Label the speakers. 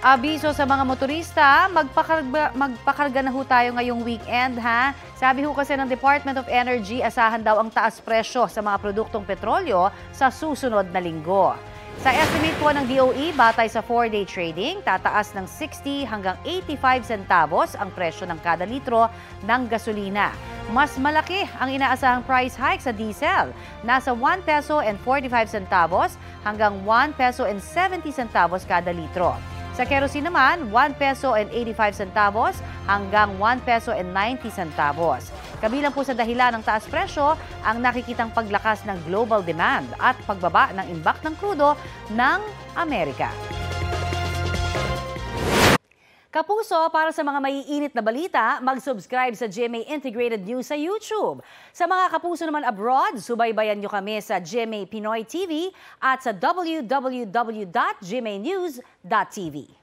Speaker 1: Abiso sa mga motorista, magpakarga na ho tayo ngayong weekend ha. Sabi ho kasi ng Department of Energy, asahan daw ang taas presyo sa mga produktong petrolyo sa susunod na linggo. Sa estimate po ng DOE, batay sa 4-day trading, tataas ng 60 hanggang 85 centavos ang presyo ng kada litro ng gasolina. Mas malaki ang inaasahang price hike sa diesel. Nasa 1 peso and 45 centavos hanggang 1 peso and 70 centavos kada litro. Sa kerosene naman, 1 peso and 85 centavos hanggang 1 peso and 90 centavos. Kabilang po sa dahilan ng taas presyo ang nakikitang paglakas ng global demand at pagbaba ng imbak ng krudo ng Amerika. Kapuso, para sa mga maiinit na balita, mag-subscribe sa GMA Integrated News sa YouTube. Sa mga kapuso naman abroad, subaybayan nyo kami sa GMA Pinoy TV at sa www.gmanews.tv.